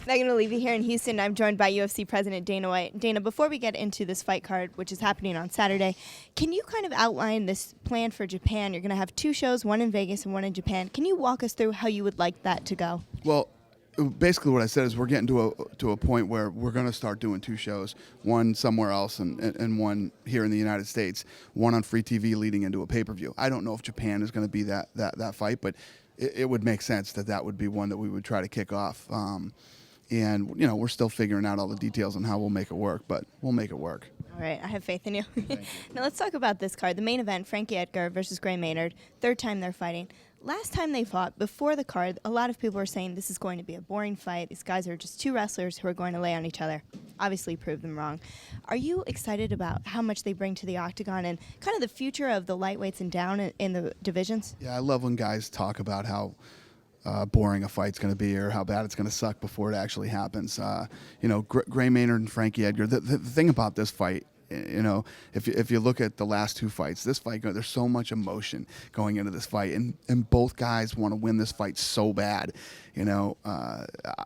Not going to leave you here in Houston. I'm joined by UFC President Dana White. Dana, before we get into this fight card, which is happening on Saturday, can you kind of outline this plan for Japan? You're going to have 2 shows, one in Vegas and one in Japan. Can you walk us through how you would like that to go? Well, basically what I said is we're getting to a point where we're going to start doing 2 shows, one somewhere else and one here in the United States, one on free TV leading into a pay-per-view. I don't know if Japan is going to be that fight, but it would make sense that would be one that we would try to kick off. And, you know, we're still figuring out all the details on how we'll make it work, but we'll make it work. All right, I have faith in you. Thank you. Now let's talk about this card. The main event, Frankie Edgar versus Maynard. 3rd time they're fighting. Last time they fought, before the card, a lot of people were saying this is going to be a boring fight. These guys are just 2 wrestlers who are going to lay on each other. Obviously proved them wrong. Are you excited about how much they bring to the octagon and kind of the future of the lightweights and down in the divisions? Yeah, I love when guys talk about how boring a fight's going to be or how bad it's going to suck before it actually happens. You know, Maynard and Frankie Edgar, the thing about this fight, you know, if you look at the last 2 fights, this fight, there's so much emotion going into this fight, and both guys want to win this fight so bad. You know,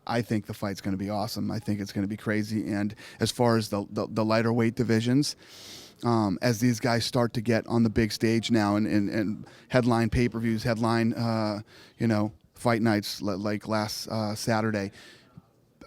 I think the fight's going to be awesome. I think it's going to be crazy. And as far as the lighter weight divisions, as these guys start to get on the big stage now and headline pay-per-views, headline, you know, fight nights like last Saturday,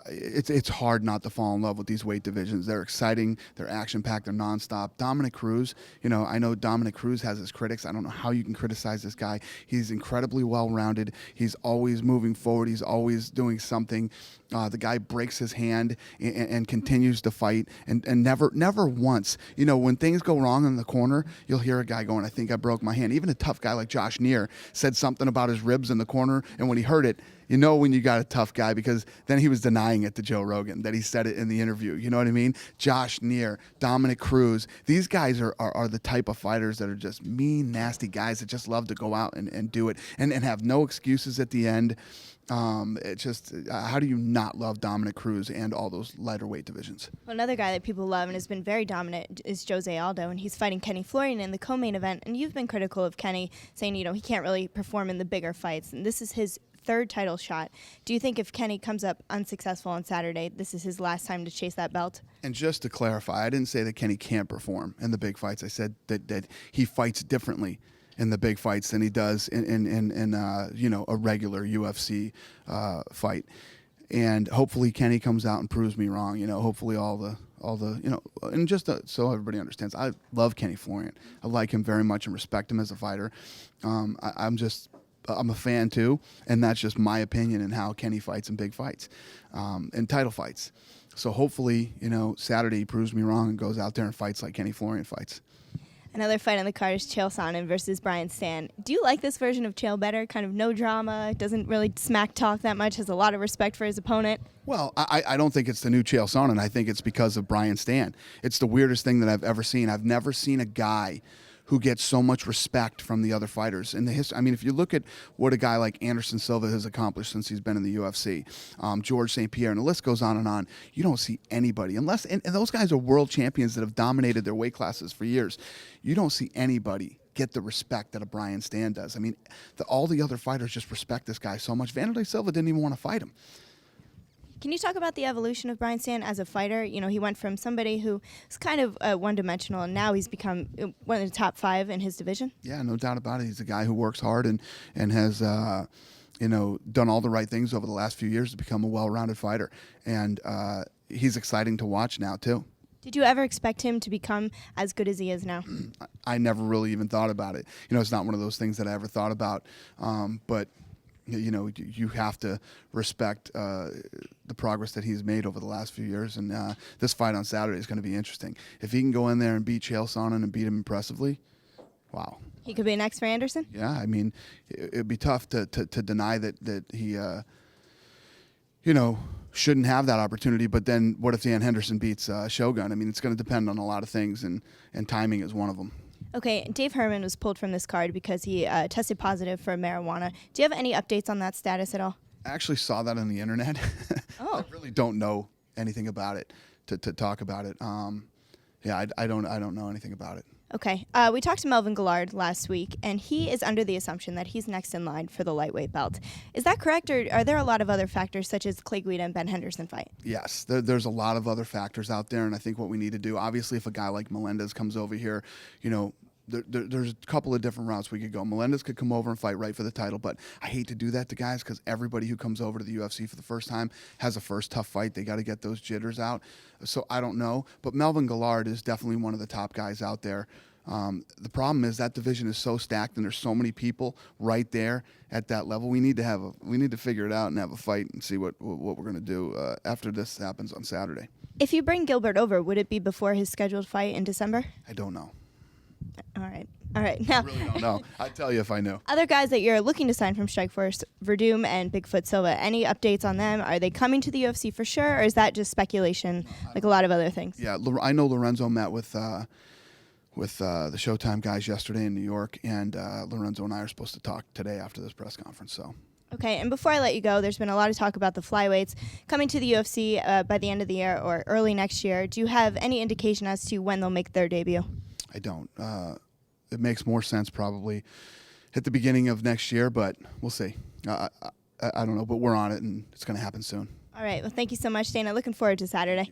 it's hard not to fall in love with these weight divisions. They're exciting, they're action-packed, they're nonstop. Dominic Cruz, you know, I know Dominic Cruz has his critics. I don't know how you can criticize this guy. He's incredibly well-rounded. He's always moving forward. He's always doing something. The guy breaks his hand and continues to fight and never once. You know, when things go wrong in the corner, you'll hear a guy going, I think I broke my hand. Even a tough guy like Josh Neer said something about his ribs in the corner, and when he heard it, you know when you got a tough guy, because then he was denying it to Joe Rogan, that he said it in the interview. You know what I mean? Josh Neer, Dominic Cruz, these guys are the type of fighters that are just mean, nasty guys that just love to go out and do it and have no excuses at the end. It's just, how do you not love Dominic Cruz and all those lighter weight divisions? Well, another guy that people love and has been very dominant is Jose Aldo, and he's fighting Kenny Florian in the co-main event. And you've been critical of Kenny, saying, you know, he can't really perform in the bigger fights, and this is his 3rd title shot. Do you think if Kenny comes up unsuccessful on Saturday, this is his last time to chase that belt? And just to clarify, I didn't say that Kenny can't perform in the big fights. I said that he fights differently in the big fights than he does in you know, a regular UFC fight. And hopefully Kenny comes out and proves me wrong. You know, hopefully all the you know, and just so everybody understands, I love Kenny Florian. I like him very much and respect him as a fighter. I'm a fan too, and that's just my opinion in how Kenny fights in big fights, and title fights. So hopefully, you know, Saturday he proves me wrong and goes out there and fights like Kenny Florian fights. Another fight on the card is Chael Sonnen versus Brian Stann. Do you like this version of Chael better? Kind of no drama, doesn't really smack talk that much, has a lot of respect for his opponent. Well, I don't think it's the new Chael Sonnen. I think it's because of Brian Stann. It's the weirdest thing that I've ever seen. I've never seen a guy who gets so much respect from the other fighters in the history. I mean, if you look at what a guy like Anderson Silva has accomplished since he's been in the UFC, George St. Pierre, and the list goes on and on, you don't see anybody, unless, and those guys are world champions that have dominated their weight classes for years. You don't see anybody get the respect that a Brian Stann does. I mean, all the other fighters just respect this guy so much. Vanderlei Silva didn't even want to fight him. Can you talk about the evolution of Brian Stann as a fighter? You know, he went from somebody who was kind of one-dimensional, and now he's become one of the top 5 in his division. Yeah, no doubt about it. He's a guy who works hard and has, you know, done all the right things over the last few years to become a well-rounded fighter. And he's exciting to watch now, too. Did you ever expect him to become as good as he is now? I never really even thought about it. You know, it's not one of those things that I ever thought about, but you know, you have to respect the progress that he's made over the last few years. And this fight on Saturday is going to be interesting. If he can go in there and beat Chael Sonnen and beat him impressively, wow. He could be next for Anderson? Yeah, I mean, it'd be tough to deny that he, you know, shouldn't have that opportunity. But then what if Dan Henderson beats Shogun? I mean, it's going to depend on a lot of things, and timing is one of them. Okay, Dave Herman was pulled from this card because he tested positive for marijuana. Do you have any updates on that status at all? I actually saw that on the internet. Oh. I really don't know anything about it to talk about it. Yeah, I don't know anything about it. Okay. We talked to Melvin Gillard last week, and he is under the assumption that he's next in line for the lightweight belt. Is that correct, or are there a lot of other factors, such as Clay Guida and Ben Henderson fight? Yes, there's a lot of other factors out there, and I think what we need to do, obviously, if a guy like Melendez comes over here, there's a couple of different routes we could go. Melendez could come over and fight right for the title, but I hate to do that to guys because everybody who comes over to the UFC for the first time has a first tough fight. They got to get those jitters out. So I don't know, but Melvin Gillard is definitely one of the top guys out there. The problem is that division is so stacked, and there's so many people right there at that level. We need to figure it out and have a fight and see what we're going to do after this happens on Saturday. If you bring Gilbert over, would it be before his scheduled fight in December? I don't know. All right. Now, I really don't know. I'd tell you if I knew. Other guys that you're looking to sign from Strikeforce, Verdum and Bigfoot Silva, any updates on them? Are they coming to the UFC for sure, or is that just speculation like a lot of other things? Yeah, I know Lorenzo met with the Showtime guys yesterday in New York, and Lorenzo and I are supposed to talk today after this press conference. So. Okay, and before I let you go, there's been a lot of talk about the flyweights coming to the UFC by the end of the year or early next year. Do you have any indication as to when they'll make their debut? I don't. It makes more sense probably at the beginning of next year, but we'll see. I don't know, but we're on it, and it's going to happen soon. All right. Well, thank you so much, Dana. Looking forward to Saturday.